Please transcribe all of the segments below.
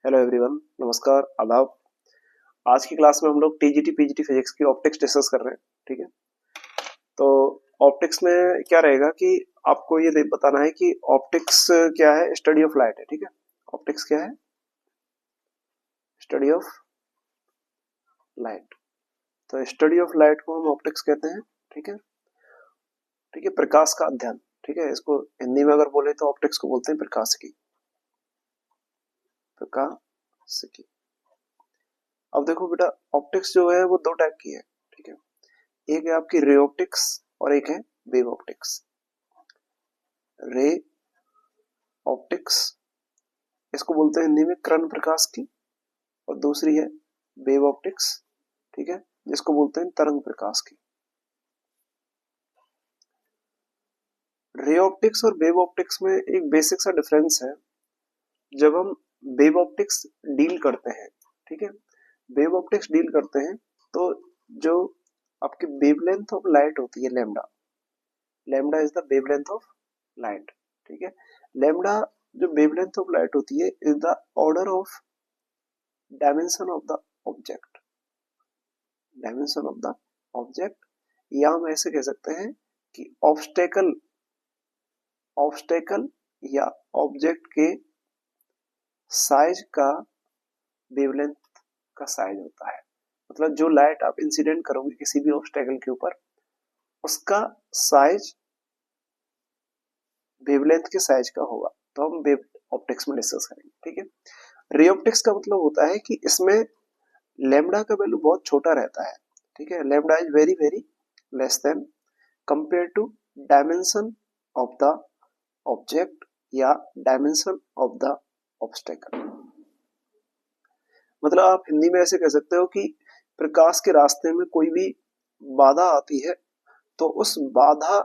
Hello everyone, नमस्कार, आदाब। आज की क्लास में हम लोग टीजीटी पीजीटी फिजिक्स की ऑप्टिक्स डिस्कस कर रहे हैं। ठीक है, तो ऑप्टिक्स में क्या रहेगा कि आपको ये बताना है कि ऑप्टिक्स क्या है। स्टडी ऑफ लाइट है। ठीक है, ऑप्टिक्स क्या है? Study of light. तो स्टडी ऑफ लाइट को हम ऑप्टिक्स कहते हैं। ठीक है, ठीक है, प्रकाश का अध्ययन। ठीक है, इसको हिंदी में अगर बोले तो ऑप्टिक्स को बोलते हैं प्रकाश की। प्रकाश की। अब देखो बेटा, ऑप्टिक्स जो है वो दो टाइप की है। ठीक है, एक है आपकी रे ऑप्टिक्स और एक है वेव ऑप्टिक्स। रे ऑप्टिक्स इसको बोलते हैं हिंदी में किरण प्रकाश की, और दूसरी है वेव ऑप्टिक्स। ठीक है, जिसको बोलते हैं तरंग प्रकाश की। रे ऑप्टिक्स और वेव ऑप्टिक्स में एक बेसिक सा डिफरेंस है। जब हम वेव ऑप्टिक्स डील करते हैं, ठीक है, वेव ऑप्टिक्स डील करते हैं तो जो आपकी वेवलेंथ ऑफ लाइट होती है lambda, lambda is the wavelength of light. ठीक है, लैम्डा जो वेवलेंथ ऑफ लाइट होती है is the order of dimension of the object. Dimension of the object, या हम ऐसे कह सकते हैं कि ऑब्स्टेकल, ऑब्स्टेकल या ऑब्जेक्ट के साइज का वेवलेंथ का साइज होता है। मतलब जो लाइट आप इंसिडेंट करोगे किसी भी ऑब्स्टेकल के ऊपर, उसका साइज वेवलेंथ के साइज का होगा। तो हम वेव ऑप्टिक्स में डिस्कस करेंगे। ठीक है, रे ऑप्टिक्स का मतलब होता है कि इसमें लैम्डा का वैल्यू बहुत छोटा रहता है। ठीक है, lambda is very very less than compare to dimension of the object या डायमेंशन ऑफ द ऑब्स्टेकल। मतलब आप हिंदी में ऐसे कह सकते हो कि प्रकाश के रास्ते में कोई भी बाधा आती है तो उस बाधा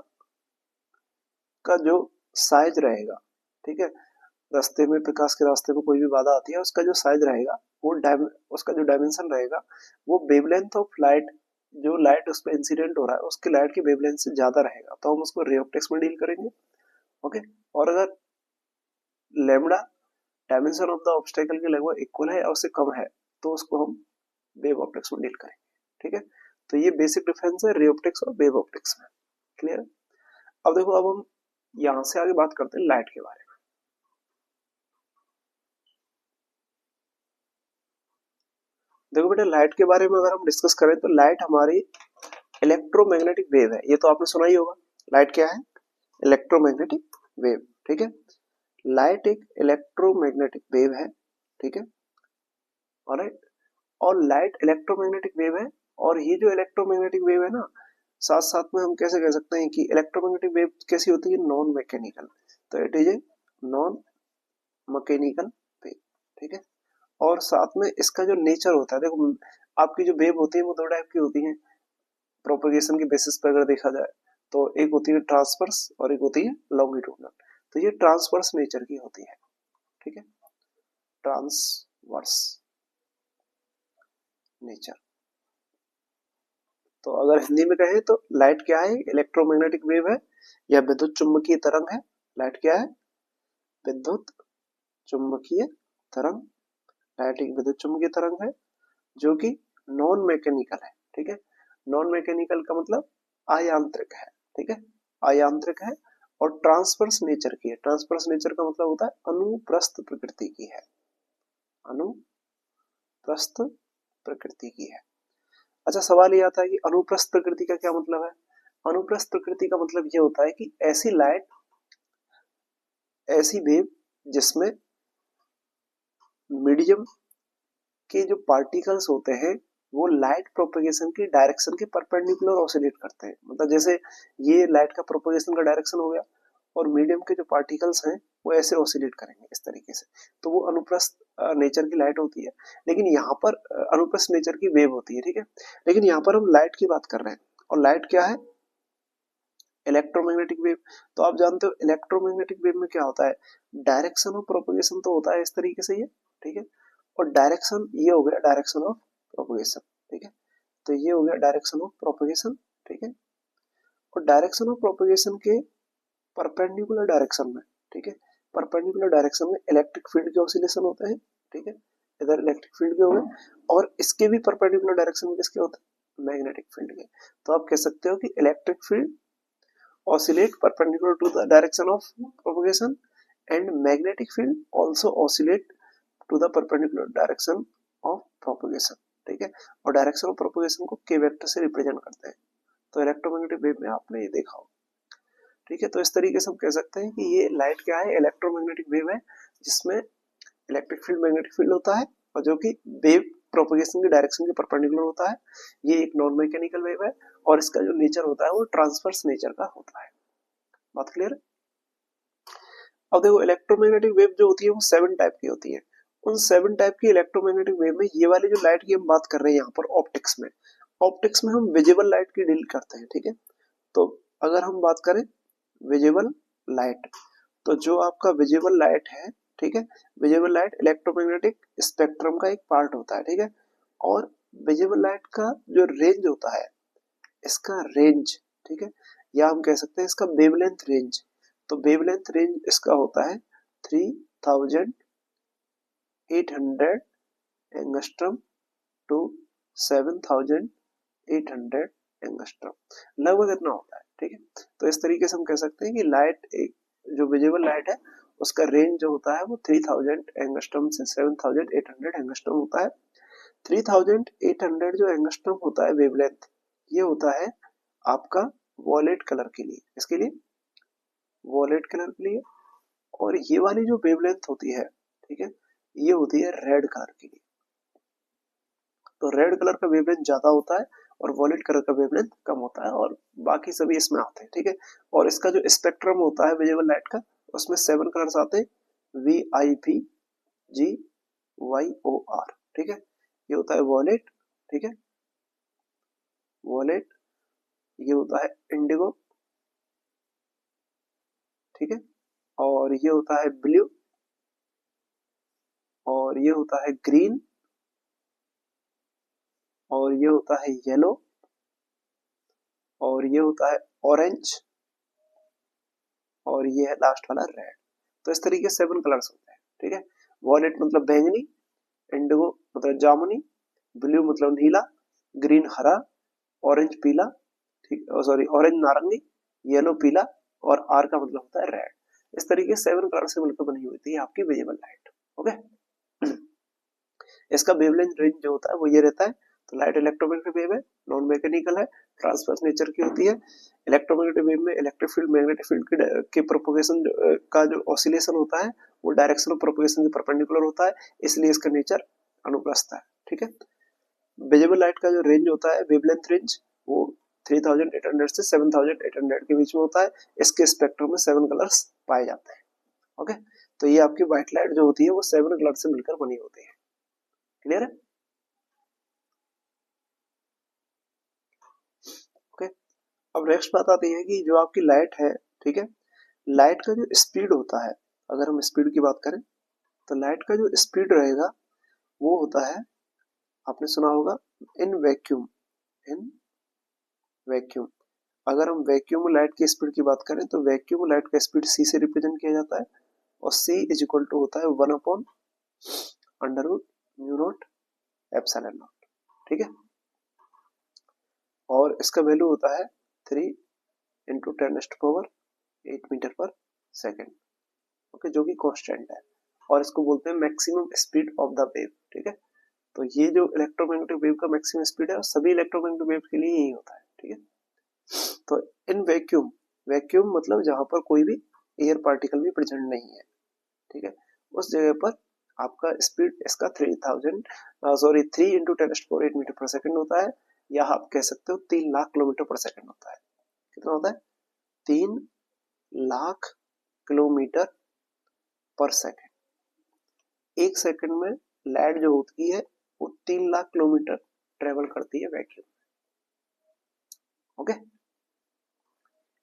का जो साइज रहेगा, ठीक है, रास्ते में, प्रकाश के रास्ते में कोई भी बाधा आती है, उसका जो साइज रहेगा वो उसका जो डायमेंशन रहेगा वो वेवलेंथ ऑफ लाइट, जो लाइट उस पर इंसिडेंट हो रहा है उसकी लाइट की वेवलेंथ से ज्यादा रहेगा, तो हम उसको रे ऑप्टिक्स में डील करेंगे। ओके, और अगर lambda dimension of the obstacle के लगभग इक्वल है या उससे कम है तो उसको हम वेव ऑप्टिक्स में डील करेंगे। ठीक है, तो ये बेसिक डिफरेंस है रे ऑप्टिक्स और वेव ऑप्टिक्स में। क्लियर? अब देखो, अब हम यहां से आगे बात करते हैं लाइट के बारे में। देखो बेटा, लाइट के बारे में अगर हम डिस्कस करें तो लाइट हमारी इलेक्ट्रोमैग्नेटिक वेव है। ये तो आपने सुना ही होगा, लाइट क्या है? Electromagnetic wave. ठीक है, लाइट एक इलेक्ट्रोमैग्नेटिक वेव है। ठीक है, ऑलराइट, और लाइट इलेक्ट्रोमैग्नेटिक वेव है। और ये जो इलेक्ट्रोमैग्नेटिक वेव है ना, साथ साथ में हम कैसे कह सकते हैं कि इलेक्ट्रोमैग्नेटिक वेव कैसी होती है? Non mechanical. तो it is a non mechanical wave. ठीक है, और साथ में इसका जो नेचर होता है, देखो आपकी जो वेव होती है वो दो टाइप की होती है प्रोपगेशन के बेसिस पर अगर देखा जाए तो। एक होती है ट्रांसवर्स और एक होती है लॉन्गिट्यूडनल। तो ये ट्रांसवर्स नेचर की होती है। ठीक है, ट्रांसवर्स नेचर। तो अगर हिंदी में कहें तो लाइट क्या है? इलेक्ट्रोमैग्नेटिक वेव है या विद्युत चुम्बकीय तरंग है। लाइट क्या है? विद्युत चुम्बकीय तरंग। लाइट एक विद्युत चुम्बकीय तरंग है जो कि नॉन मैकेनिकल है। ठीक है, नॉन मैकेनिकल का मतलब अयांत्रिक है। ठीक है, अयांत्रिक है और ट्रांसवर्स नेचर की है। ट्रांसवर्स नेचर का मतलब होता है अनुप्रस्थ प्रकृति की है। अनुप्रस्थ प्रकृति की है। अच्छा, सवाल ये आता है कि अनुप्रस्थ प्रकृति का क्या मतलब है? अनुप्रस्थ प्रकृति का मतलब ये होता है कि ऐसी लाइट, ऐसी वेव जिसमें मीडियम के जो पार्टिकल्स होते हैं वो लाइट प्रोपगेशन की डायरेक्शन के परपेंडिकुलर ऑसिलेट करते हैं। मतलब जैसे ये लाइट का प्रोपगेशन का डायरेक्शन हो गया और मीडियम के जो पार्टिकल्स हैं वो ऐसे ऑसिलेट करेंगे इस तरीके से, तो वो अनुप्रस्थ नेचर की लाइट होती है। लेकिन यहाँ पर अनुप्रस्थ नेचर की वेव होती है। ठीक है, लेकिन यहाँ पर हम लाइट की बात कर रहे हैं, और लाइट क्या है? Electromagnetic wave. तो आप जानते हो इलेक्ट्रोमैग्नेटिक वेव में क्या होता है? डायरेक्शन ऑफ प्रोपगेशन तो होता है इस तरीके से ये। ठीक है, और डायरेक्शन ये हो गया डायरेक्शन ऑफ प्रोपगेशन। ठीक है, तो ये हो गया डायरेक्शन ऑफ प्रोपगेशन। ठीक है, और डायरेक्शन ऑफ प्रोपगेशन के परपेंडिकुलर डायरेक्शन में, ठीक है, परपेंडिकुलर डायरेक्शन में इलेक्ट्रिक फील्ड के ऑसिलेशन होते हैं। ठीक है, इधर इलेक्ट्रिक फील्ड के हो गए, और इसके भी परपेंडिकुलर डायरेक्शन में किसके होते हैं, मैग्नेटिक फील्ड के। तो आप कह सकते हो कि electric field oscillate perpendicular to the direction of propagation and magnetic field also oscillate to the perpendicular direction of propagation, ठीक है। और डायरेक्शन ऑफ प्रोपगेशन को के वेक्टर से रिप्रेजेंट करते हैं। तो इलेक्ट्रोमैग्नेटिक वेव में आपने ये देखा हो, ठीक है। तो इस तरीके से हम कह सकते हैं कि ये लाइट क्या है, इलेक्ट्रोमैग्नेटिक वेव है, जिसमें इलेक्ट्रिक फील्ड मैग्नेटिक फील्ड होता है, और जो कि वेव प्रोपगेशन की डायरेक्शन के परपेंडिकुलर होता है। ये एक नॉन मैकेनिकल वेव है, और इसका जो नेचर होता है वो ट्रांसवर्स नेचर का होता है। बात क्लियर है। अब देखो इलेक्ट्रोमैग्नेटिक वेव जो होती है वो 7 टाइप की होती है। उन 7 टाइप की इलेक्ट्रोमैग्नेटिक वेव में ये वाली जो लाइट की हम बात कर रहे हैं यहाँ पर ऑप्टिक्स में हम विजिबल लाइट की डील करते हैं, ठीक है। तो अगर हम बात करें विजिबल लाइट, तो जो आपका विजिबल लाइट है, ठीक है, विजिबल लाइट इलेक्ट्रोमैग्नेटिक स्पेक्ट्रम का एक पार्ट होता है, ठीक है। और विजिबल लाइट का जो रेंज होता है, इसका रेंज, ठीक है, या हम कह सकते हैं इसका वेवलेंथ रेंज। तो वेवलेंथ रेंज इसका होता है 3800 एंगस्ट्रम टू 7800 एंगस्ट्रम, लगभग इतना होता है, ठीक है। तो इस तरीके से हम कह सकते हैं कि लाइट एक जो विजिबल लाइट है उसका रेंज जो होता है वो 3000 एंगस्ट्रम से 7800 एंगस्ट्रम होता है। 3800 जो एंगस्ट्रम होता है वेवलेंथ, ये होता है आपका वॉलेट कलर के लिए, इसके लिए वॉलेट कलर के लिए। और ये वाली जो वेवलेंथ होती है, ठीक है, ये होती है रेड कलर के लिए। तो रेड कलर का वेवलेंथ ज्यादा होता है और वॉलेट कलर का वेवलेंथ कम होता है, और बाकी सभी इसमें आते हैं, ठीक है। और इसका जो स्पेक्ट्रम होता है विजिबल लाइट का, उसमें 7 कलर्स आते हैं, VIPGYOR, ठीक है। ये होता है वॉलेट, ठीक है, वॉलेट। ये होता है इंडिगो, ठीक है, और ये होता है ब्लू, और ये होता है ग्रीन, और ये होता है येलो, और ये होता है ऑरेंज, और ये है लास्ट वाला रेड। तो इस तरीके से 7 कलर्स होते हैं, ठीक है। वॉलेट मतलब बैंगनी, इंडिगो मतलब जामुनी, ब्लू मतलब नीला, ग्रीन हरा, ऑरेंज पीला, ठीक, सॉरी ऑरेंज नारंगी, येलो पीला, और आर का मतलब होता है रेड। इस तरीके से 7 कलर से मिलकर बनी हुई थी आपकी विजिबल लाइट, ओके। इसका वेवलेंथ रेंज जो होता है वो ये रहता है। तो लाइट इलेक्ट्रोमैग्नेटिक वेव है, नॉन मैकेनिकल है, ट्रांसवर्स नेचर की होती है। इलेक्ट्रोमैग्नेटिक वेव में इलेक्ट्रिक फील्ड मैग्नेटिक फील्ड के प्रोपगेशन का जो ऑसिलेशन होता है वो डायरेक्शन ऑफ प्रोपगेशन के परपेंडिकुलर होता है, इसलिए इसका नेचर अनुप्रस्थ है, ठीक है। विजिबल लाइट का जो रेंज होता है वेवलेंथ रेंज, वो 3800 से 7800 के बीच में होता है। इसके स्पेक्ट्रम में 7 कलर्स पाए जाते हैं, ओके। तो ये आपकी व्हाइट लाइट जो होती है वो 7 कलर से मिलकर बनी होती है, क्लियर है, ओके। अब नेक्स्ट बात आती है कि जो आपकी लाइट है, ठीक है, लाइट का जो स्पीड होता है, अगर हम स्पीड की बात करें तो लाइट का जो स्पीड रहेगा वो होता है, आपने सुना होगा, इन वैक्यूम, इन वैक्यूम। अगर हम वैक्यूम लाइट की स्पीड की बात करें तो वैक्यूम लाइट का स्पीड c से रिप्रेजेंट किया जाता है, और c इज इक्वल टू होता है 1/√μ0 एप्सिलॉन नॉट, ठीक है। और इसका वैल्यू होता है 3 × 10⁸ मीटर पर सेकेंड, ओके, जो कि कांस्टेंट है, और इसको बोलते हैं maximum speed of the wave, ठीक है। तो ये जो इलेक्ट्रोमैग्नेटिक वेव का मैक्सिमम स्पीड है और सभी इलेक्ट्रोमैग्नेटिक वेव के लिए यही होता है, ठीक है। तो इन वैक्यूम, वैक्यूम मतलब जहां पर कोई भी एयर पार्टिकल भी प्रेजेंट नहीं है, ठीक है, उस जगह पर आपका स्पीड इसका 3 × 10⁸ मीटर पर सेकेंड होता है, या आप कह सकते हो 3 लाख किलोमीटर पर सेकेंड होता है। कितना होता है, 3 लाख किलोमीटर पर सेकेंड। एक सेकेंड में लाइट जो होती है वो 3 लाख किलोमीटर ट्रेवल करती है वैक्यूम, ओके।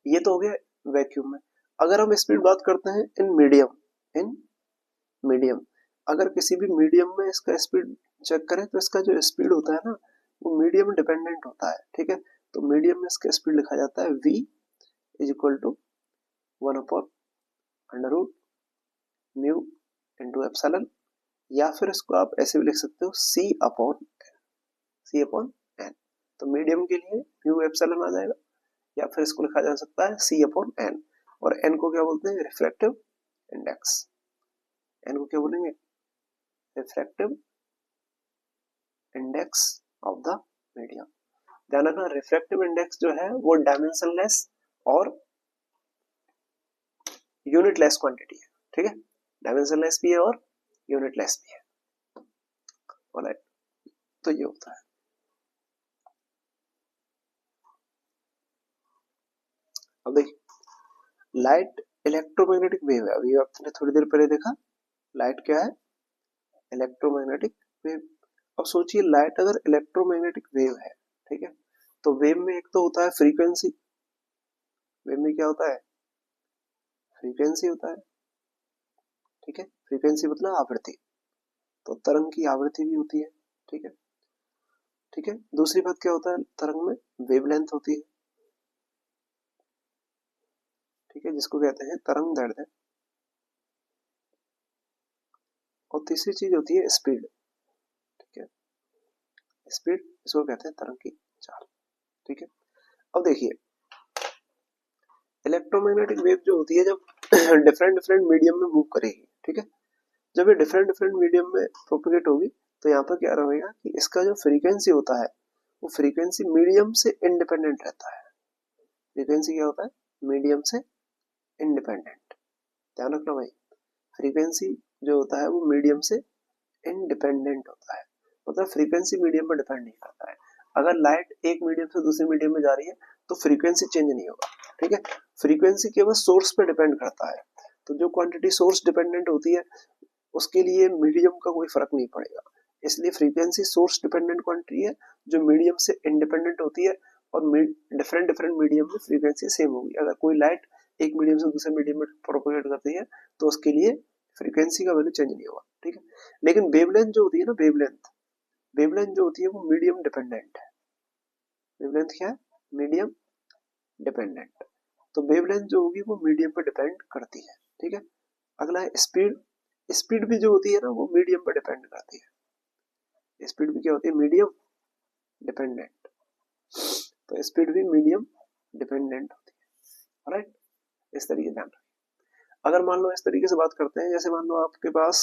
ये तो हो गया वैक्यूम में। अगर हम स्पीड बात करते हैं इन मीडियम, अगर किसी भी मीडियम में इसका स्पीड चेक करें तो इसका जो स्पीड होता है ना वो मीडियम डिपेंडेंट होता है, ठीक है। तो मीडियम में इसका स्पीड लिखा जाता है v is equal to 1/√μ × epsilon, या फिर इसको आप ऐसे भी लिख सकते हो सी अपॉन एन। तो मीडियम के लिए म्यू एप्सिलॉन आ जाएगा, या फिर इसको लिखा जा सकता है सी अपॉन एन। और एन को क्या बोलते हैं? Refractive index. एन को क्या बोलेंगे? Refractive index of the medium. ध्यान रखना, रिफ्रैक्टिव इंडेक्स जो है वो डायमेंशनलेस और यूनिटलेस क्वांटिटी है, ठीक है। डायमेंशनलेस भी है और यूनिटलेस भी है। ऑलराइट, तो ये होता है। अब देखिए, लाइट इलेक्ट्रोमैग्नेटिक वेव है। अभी आपने थोड़ी देर पहले देखा लाइट क्या है? Electromagnetic wave. अब सोचिए, लाइट अगर इलेक्ट्रोमैग्नेटिक वेव है, ठीक है, तो वेव में एक तो होता है फ्रीक्वेंसी। वेव में क्या होता है? फ्रीक्वेंसी होता है, ठीक है। फ्रीक्वेंसी मतलब आवृत्ति, तो तरंग की आवृत्ति भी होती है, ठीक है। ठीक है, दूसरी बात क्या होता है तरंग में? वेवलेंथ होती है, ठीक है, जिसको कहते हैं तरंग दैर्ध्य। और तीसरी चीज होती है स्पीड, ठीक है। स्पीड, इसको कहते हैं तरंग की चाल, ठीक है। अब देखिए, इलेक्ट्रोमैग्नेटिक वेव जो होती है जब डिफरेंट डिफरेंट मीडियम में मूव करेगी, ठीक है, जब ये डिफरेंट डिफरेंट मीडियम में प्रोपेगेट होगी, तो यहाँ पर क्या रहेगा कि इसका जो फ्रीक्वेंसी होता है वो फ्रीक्वेंसी मीडियम से इंडिपेंडेंट रहता है। फ्रीक्वेंसी क्या होता है? मीडियम से इंडिपेंडेंट। ध्यान रखना भाई, फ्रीक्वेंसी जो होता है वो मीडियम से इंडिपेंडेंट होता है, मतलब फ्रीक्वेंसी मीडियम पर डिपेंड नहीं करता है। अगर लाइट एक मीडियम से दूसरे मीडियम में जा रही है तो फ्रीक्वेंसी चेंज नहीं होगा, ठीक है। फ्रीक्वेंसी केवल सोर्स पे डिपेंड करता है, तो जो क्वांटिटी सोर्स डिपेंडेंट होती है उसके लिए मीडियम का कोई फर्क नहीं पड़ेगा। इसलिए फ्रीक्वेंसी सोर्स डिपेंडेंट क्वांटिटी है जो मीडियम से इंडिपेंडेंट होती है, और डिफरेंट डिफरेंट मीडियम में फ्रीक्वेंसी सेम होगी। अगर कोई लाइट एक मीडियम से दूसरे मीडियम में प्रोपेगेट करती है तो उसके लिए फ्रीक्वेंसी का वैल्यू चेंज नहीं होगा, ठीक है। लेकिन वेवलेंथ जो होती है ना, वेवलेंथ जो होती है वो मीडियम डिपेंडेंट है। वेवलेंथ क्या है? Medium dependent. तो वेवलेंथ जो होगी वो मीडियम पर डिपेंड करती है, ठीक है। अगला है स्पीड। स्पीड भी जो होती है ना वो मीडियम पर डिपेंड करती है। स्पीड भी क्या होती है? Medium dependent. तो स्पीड भी मीडियम डिपेंडेंट होती है, राइट। इस तरीके ध्यान रखें। अगर मान लो इस तरीके से बात करते हैं, जैसे मान लो आपके पास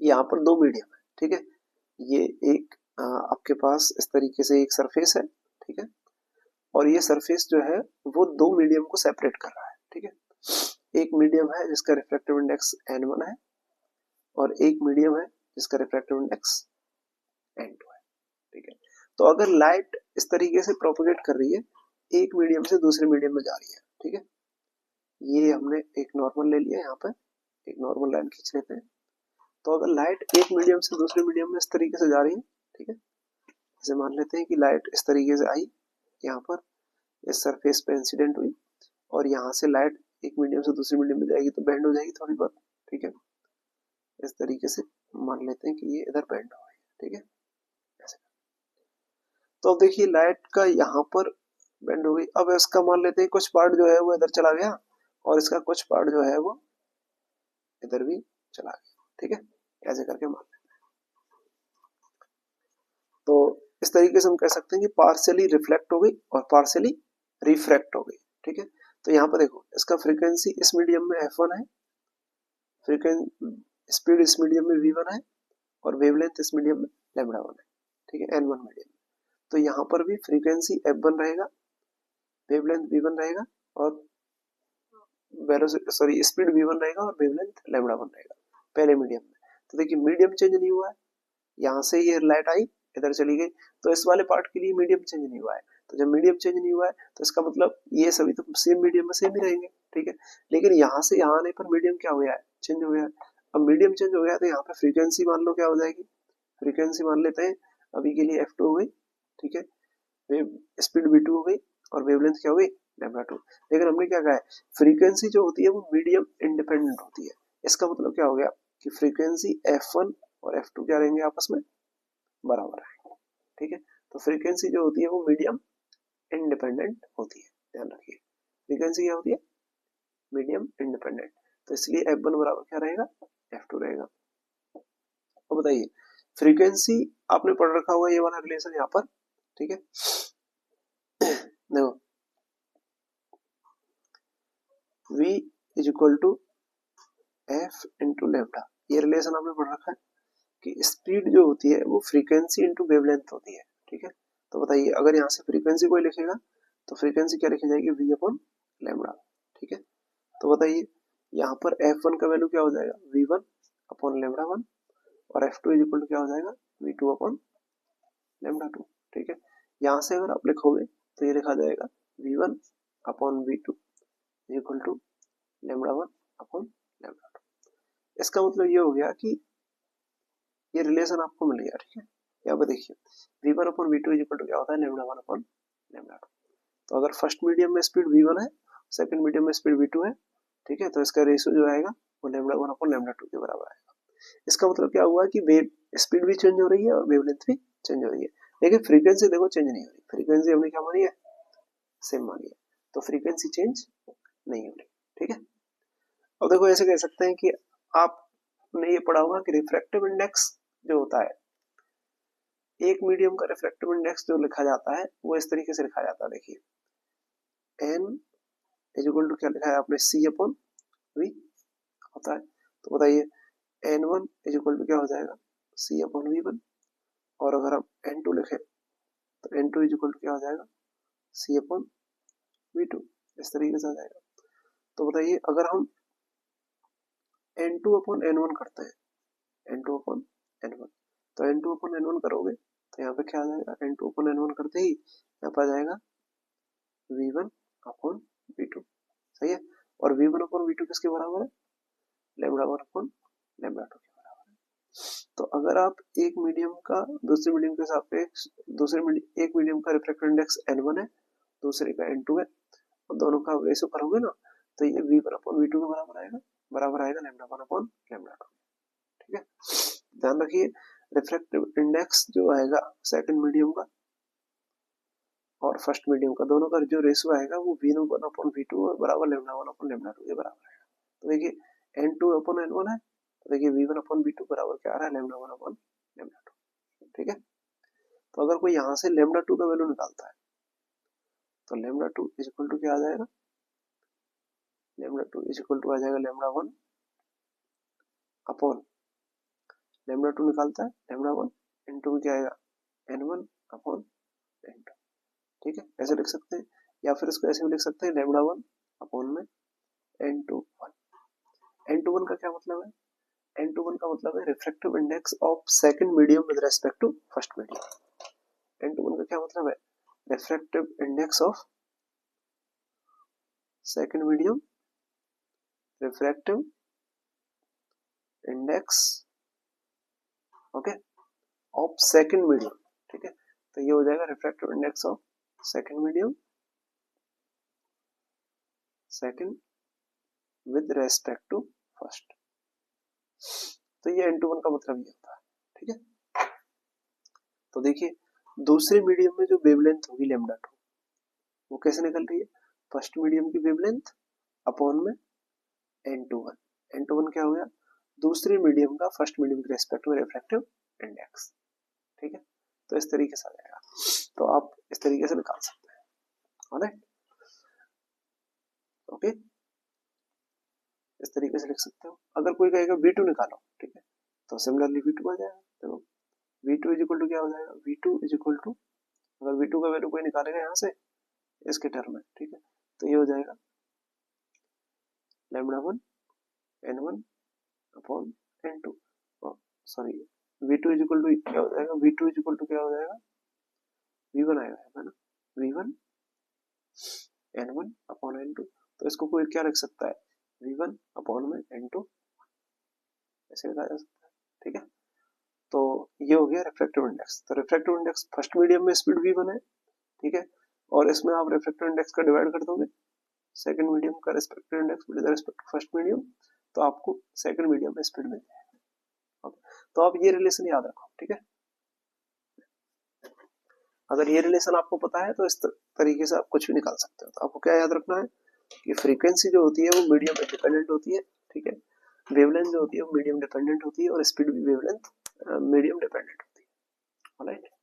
यहाँ पर दो मीडियम है, ठीक है। ये एक आपके पास इस तरीके से एक सरफेस है, ठीक है, और ये सरफेस जो है वो दो मीडियम को सेपरेट कर रहा है, ठीक है। एक मीडियम है जिसका रिफ्रैक्टिव इंडेक्स n1 है, और एक मीडियम है जिसका रिफ्रैक्टिव इंडेक्स n2 है, ठीक है। तो अगर लाइट इस तरीके से प्रोपेगेट कर रही है, एक मीडियम से दूसरे मीडियम में जा रही है, ठीक है, ये हमने एक नॉर्मल ले लिया, यहाँ पर एक नॉर्मल लाइन खींच लेते हैं। तो अगर लाइट एक मीडियम से दूसरे मीडियम में इस तरीके से जा रही है, ठीक है, जैसे मान लेते हैं कि लाइट इस तरीके से आई, यहाँ पर इस सरफेस पे इंसिडेंट हुई, और यहाँ से लाइट एक मीडियम से दूसरे मीडियम में जाएगी तो बेंड हो जाएगी थोड़ी बहुत, ठीक है। इस तरीके से मान लेते हैं कि ये इधर बेंड हो गई, ठीक है, ऐसे। तो अब देखिए लाइट का यहाँ पर बेंड हो गई। अब इसका मान लेते हैं कुछ पार्ट जो है वो इधर चला गया, और इसका कुछ पार्ट जो है वो इधर भी चला गया, ठीक है, ऐसे करके मान लेते हैं। तो इस तरीके से हम कह सकते हैं कि पार्शियली रिफ्लेक्ट हो गई और पार्शियली रिफ्रैक्ट हो गई, ठीक है। तो यहाँ पर देखो, इसका फ्रीक्वेंसी इस मीडियम में f1 है, फ्रीक्वेंसी स्पीड इस मीडियम में v1 है, और वेवलेंथ इस मीडियम में λ1 है, ठीक है, n1 मीडियम। तो यहाँ पर भी फ्रीक्वेंसी f1 रहेगा, वेवलेंथ v1 रहेगा, और स्पीड v1 रहेगा और वेवलेंथ λ1 रहेगा पहले मीडियम में। तो देखिए मीडियम चेंज नहीं हुआ है, यहाँ से ये लाइट आई इधर चली गई, तो इस वाले पार्ट के लिए मीडियम चेंज नहीं हुआ है। तो जब मीडियम चेंज नहीं हुआ है तो इसका मतलब ये सभी तो सेम मीडियम में सेम ही रहेंगे, ठीक है। लेकिन यहाँ से यहाँ आने पर मीडियम क्या हो गया है? चेंज हो गया है। अब मीडियम चेंज हो गया तो यहाँ पे फ्रीक्वेंसी मान लो क्या हो जाएगी? फ्रीक्वेंसी मान लेते हैं अभी के लिए f2 हो गई, ठीक है, वेव स्पीड v2 हो गई, और वेवलेंथ क्या हो गई? λ2। लेकिन हमने क्या कहा है? फ्रीक्वेंसी जो होती है वो मीडियम इंडिपेंडेंट होती है। इसका मतलब क्या हो गया कि फ्रीक्वेंसी f1 और f2 क्या रहेंगे? आपस में बराबर है, ठीक है। तो फ्रीक्वेंसी जो होती है वो मीडियम इंडिपेंडेंट होती है, ध्यान रखिए। फ्रीक्वेंसी क्या होती है? Medium independent. तो इसलिए f1 बराबर क्या रहेगा? f2 रहेगा। बताइए फ्रीक्वेंसी आपने पढ़ रखा होगा ये वाला रिलेशन यहाँ पर, ठीक है। देखो v is equal to F into lambda, ये रिलेशन आपने पढ़ रखा है कि स्पीड जो होती है वो फ्रीक्वेंसी इंटू वेवलेंथ होती है, ठीक है। तो बताइए अगर यहाँ से फ्रीक्वेंसी कोई लिखेगा तो फ्रीक्वेंसी क्या लिखी जाएगी, v अपॉन लेमडा, ठीक है। तो बताइए यहाँ पर f1 का वैल्यू क्या हो जाएगा, v1 अपॉन लेमडा 1, और f2 इज इक्वल टू क्या हो जाएगा, v2 अपॉन लेमडा 2, ठीक है। यहाँ से अगर आप लिखोगे तो ये लिखा जाएगा v1 upon v2 is equal to lambda 1 upon lambda 2। इसका मतलब ये हो गया कि ये रिलेशन आपको मिल गया, ठीक है। यहाँ पे देखिए v1 upon v2 is equal to क्या होता है, लेमडा 1 अपॉन लेमडा 2। तो अगर फर्स्ट मीडियम में स्पीड v1 है, सेकंड मीडियम में स्पीड v2 है, ठीक है, तो इसका रेशियो जो आएगा वो लेमडा 1 अपॉन लेमडा 2 के बराबर आएगा। इसका मतलब क्या हुआ कि वेव स्पीड भी चेंज हो रही है और वेवलेंथ भी चेंज हो रही है, लेकिन फ्रीक्वेंसी देखो चेंज नहीं हो रही। फ्रीक्वेंसी हमने क्या मानी है, सेम मानी है, तो फ्रीक्वेंसी चेंज नहीं हो रही, ठीक है। अब देखो ऐसे कह सकते हैं कि आपने ये पढ़ा होगा कि रिफ्रैक्टिव इंडेक्स जो होता है, एक मीडियम का रिफ्रैक्टिव इंडेक्स जो लिखा जाता है वो इस तरीके से लिखा जाता है, देखिए n इज इक्वल टू क्या लिखा है आपने, c अपॉन v होता है। तो बताइए n1 इज इक्वल टू क्या हो जाएगा, c अपॉन v1, और अगर हम n2 लिखें तो n2 इज इक्वल टू क्या हो जाएगा, c अपॉन v2, इस तरीके से आ जाएगा। तो बताइए अगर हम n2 अपॉन n1 करते हैं, n2 अपॉन n1, तो n2 अपॉन n1 करोगे तो यहाँ पे क्या आ जाएगा, n2 अपॉन n1 करते ही यहाँ पे आ जाएगा v1 अपॉन v2, सही है। और v1 अपॉन v2 किसके बराबर है, लेमडा 1 अपॉन लेमडा 2 के बराबर है। तो अगर आप एक मीडियम का दूसरे मीडियम के सापेक्ष एक मीडियम का रिफ्रैक्टिव इंडेक्स n1 है, दूसरे का n2 है, और दोनों का रेशियो करोगे ना तो ये v1 अपॉन v2 के बराबर आएगा लेमडा 1 अपॉन लेमडा 2, ठीक है। ध्यान रखिए रिफ्रैक्टिव इंडेक्स जो आएगा सेकंड मीडियम का और फर्स्ट मीडियम का, दोनों का जो रेशियो आएगा वो v1 अपॉन v2 बराबर लेमडा 1 अपॉन लेमडा 2 के बराबर आएगा। तो देखिए n2 अपॉन n1 है, तो देखिए v1 अपॉन v2 बराबर क्या आ रहा है, लेमडा 1 अपॉन लेमडा 2, ठीक है। तो अगर कोई यहाँ से लेमडा 2 का वैल्यू निकालता है तो लेमडा 2 इज इक्वल टू क्या आ जाएगा, लेमडा 2 इज इक्वल टू आ जाएगा लेमडा 1 अपॉन लेमडा 2 निकालता है लेमडा 1 इनटू में क्या आएगा, n1 अपॉन n2, ठीक है। ऐसे लिख सकते हैं, या फिर इसको ऐसे भी लिख सकते हैं, लेमडा 1 अपॉन में n21। n21 का क्या मतलब है, n21 का मतलब है refractive index of second medium with respect to first medium. n21 का क्या मतलब है, refractive index of second medium, refractive index okay of second medium, ठीक है। तो ये हो जाएगा refractive index of second medium second with respect to first. तो ये n21 का मतलब ये होता है, ठीक है। तो देखिए दूसरे मीडियम में जो वेवलेंथ होगी लेमडा 2 वो कैसे निकल रही है, फर्स्ट मीडियम की वेवलेंथ अपॉन में n21। n21 क्या हो गया, दूसरे मीडियम का फर्स्ट मीडियम के रेस्पेक्ट में रिफ्रैक्टिव इंडेक्स, ठीक है। तो इस तरीके से आ जाएगा, तो आप इस तरीके से निकाल सकते हैं, ऑलराइट, ओके। इस तरीके से लिख सकते हो। अगर कोई कहेगा v2 निकालो, ठीक है, तो सिमिलरली v2 आ जाएगा। देखो v2 इज इक्वल टू क्या हो जाएगा, v2 इज इक्वल टू, अगर v2 का वैल्यू कोई निकालेगा यहाँ से इसके टर्म में, ठीक है, तो ये हो जाएगा lambda 1 n1 upon n2, sorry v2 is equal to क्या हो जाएगा, v2 इज इक्वल टू क्या हो जाएगा, v1 आएगा, है ना, v1 n1 अपॉन n2। तो इसको कोई क्या लिख सकता है, v1 अपॉन में n2, ऐसे लिखा जा सकता है, ठीक है। तो ये हो गया रिफ्रैक्टिव इंडेक्स। तो रिफ्रैक्टिव इंडेक्स फर्स्ट मीडियम में स्पीड v1 है, ठीक है, और इसमें आप रिफ्रैक्टिव इंडेक्स का डिवाइड कर दोगे सेकंड मीडियम का respective index with respect to first medium, तो आपको सेकंड मीडियम में स्पीड मिल जाएगा। तो आप ये रिलेशन याद रखो, ठीक है। अगर ये रिलेशन आपको पता है तो इस तरीके से आप कुछ भी निकाल सकते हो। तो आपको क्या याद रखना है कि फ्रीक्वेंसी जो होती है वो मीडियम इंडिपेंडेंट होती है, ठीक है, वेवलेंथ जो होती है वो मीडियम डिपेंडेंट होती है, और स्पीड भी वेवलेंथ मीडियम डिपेंडेंट होती है। ऑलराइट।